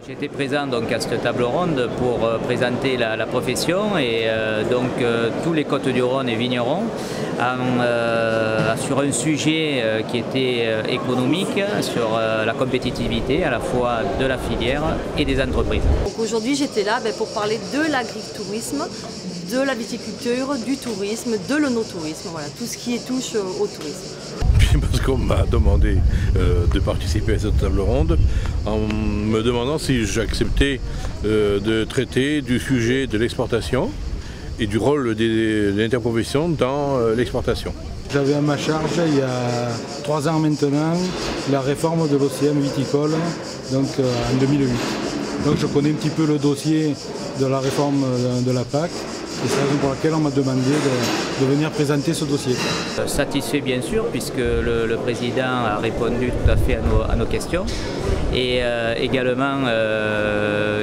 J'étais présent donc à cette table ronde pour présenter la profession et tous les Côtes-du-Rhône et vignerons sur un sujet qui était économique, sur la compétitivité à la fois de la filière et des entreprises. Aujourd'hui j'étais là pour parler de l'agritourisme, de la viticulture, du tourisme, de l'œnotourisme, voilà, tout ce qui touche au tourisme. Parce qu'on m'a demandé de participer à cette table ronde en me demandant si j'acceptais de traiter du sujet de l'exportation et du rôle de l'interprofession dans l'exportation. J'avais à ma charge il y a 3 ans maintenant la réforme de l'OCM viticole donc, en 2008. Donc je connais un petit peu le dossier de la réforme de la PAC. Et c'est la raison pour laquelle on m'a demandé de venir présenter ce dossier. Satisfait bien sûr, puisque le président a répondu tout à fait à nos questions. Et également,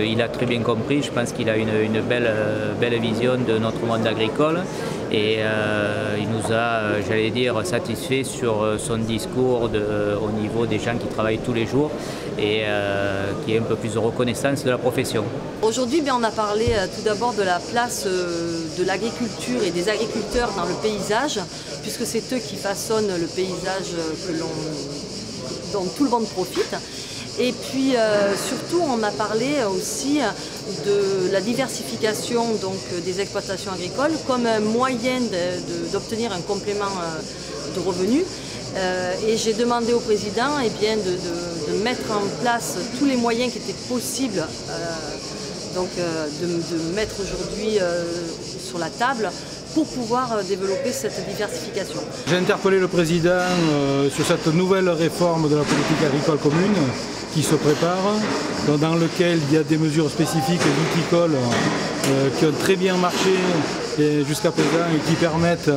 il a très bien compris, je pense qu'il a une belle vision de notre monde agricole. Et il nous a, j'allais dire, satisfait sur son discours au niveau des gens qui travaillent tous les jours et qui est un peu plus de reconnaissance de la profession. Aujourd'hui, on a parlé tout d'abord de la place de l'agriculture et des agriculteurs dans le paysage, puisque c'est eux qui façonnent le paysage dont tout le monde profite. Et puis surtout, on a parlé aussi de la diversification des exploitations agricoles comme un moyen d'obtenir un complément de revenus. Et j'ai demandé au président de mettre en place tous les moyens qui étaient possibles, de mettre aujourd'hui sur la table pour pouvoir développer cette diversification. J'ai interpellé le président sur cette nouvelle réforme de la politique agricole commune qui se prépare, dans lequel il y a des mesures spécifiques viticoles qui ont très bien marché jusqu'à présent et qui permettent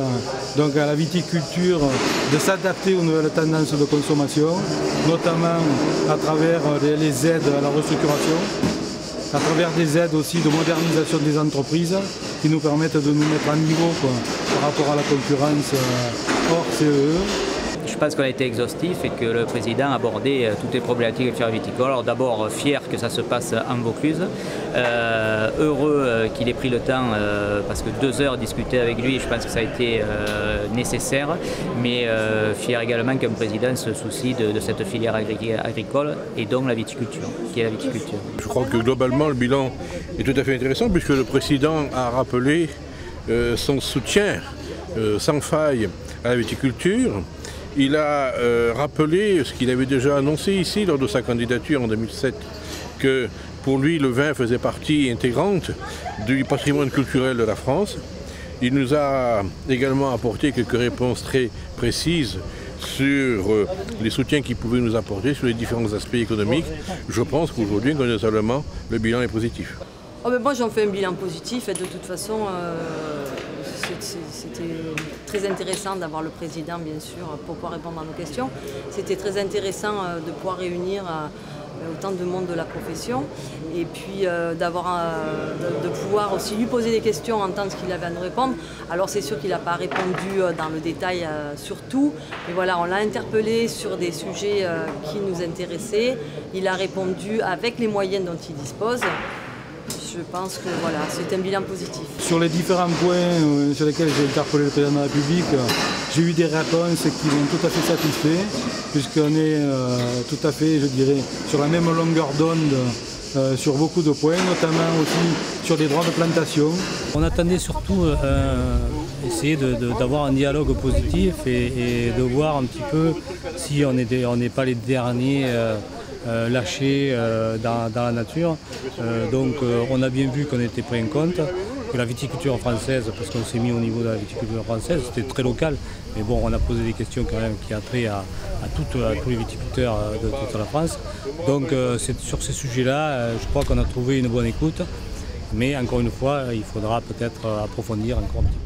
donc à la viticulture de s'adapter aux nouvelles tendances de consommation, notamment à travers les aides à la restructuration, à travers des aides aussi de modernisation des entreprises qui nous permettent de nous mettre à niveau par rapport à la concurrence hors CEE. Je pense qu'on a été exhaustif et que le président a abordé toutes les problématiques de filière viticole. Alors d'abord fier que ça se passe en Vaucluse, heureux qu'il ait pris le temps parce que 2 heures discuter avec lui, je pense que ça a été nécessaire, mais fier également qu'un président se soucie de cette filière agricole et donc la viticulture, qui est la viticulture. Je crois que globalement le bilan est tout à fait intéressant puisque le président a rappelé son soutien sans faille à la viticulture. Il a rappelé ce qu'il avait déjà annoncé ici lors de sa candidature en 2007, que pour lui le vin faisait partie intégrante du patrimoine culturel de la France. Il nous a également apporté quelques réponses très précises sur les soutiens qu'il pouvait nous apporter sur les différents aspects économiques. Je pense qu'aujourd'hui, indiscutablement, le bilan est positif. Moi j'en fais un bilan positif et de toute façon c'était très intéressant d'avoir le président bien sûr pour pouvoir répondre à nos questions. C'était très intéressant de pouvoir réunir autant de monde de la profession et puis de pouvoir aussi lui poser des questions, entendre ce qu'il avait à nous répondre. Alors c'est sûr qu'il n'a pas répondu dans le détail sur tout, mais voilà, on l'a interpellé sur des sujets qui nous intéressaient. Il a répondu avec les moyens dont il dispose. Je pense que voilà, c'est un bilan positif. Sur les différents points sur lesquels j'ai interpellé le président de la République, j'ai eu des réponses qui m'ont tout à fait satisfait, puisqu'on est tout à fait, je dirais, sur la même longueur d'onde sur beaucoup de points, notamment aussi sur des droits de plantation. On attendait surtout essayer d'avoir un dialogue positif et de voir un petit peu si on n'est pas les derniers lâchés dans la nature. On a bien vu qu'on était pris en compte, que la viticulture française, parce qu'on s'est mis au niveau de la viticulture française, c'était très local, mais bon, on a posé des questions quand même qui ont trait à tous les viticulteurs de toute la France. Donc sur ces sujets-là, je crois qu'on a trouvé une bonne écoute, mais encore une fois, il faudra peut-être approfondir encore un petit peu.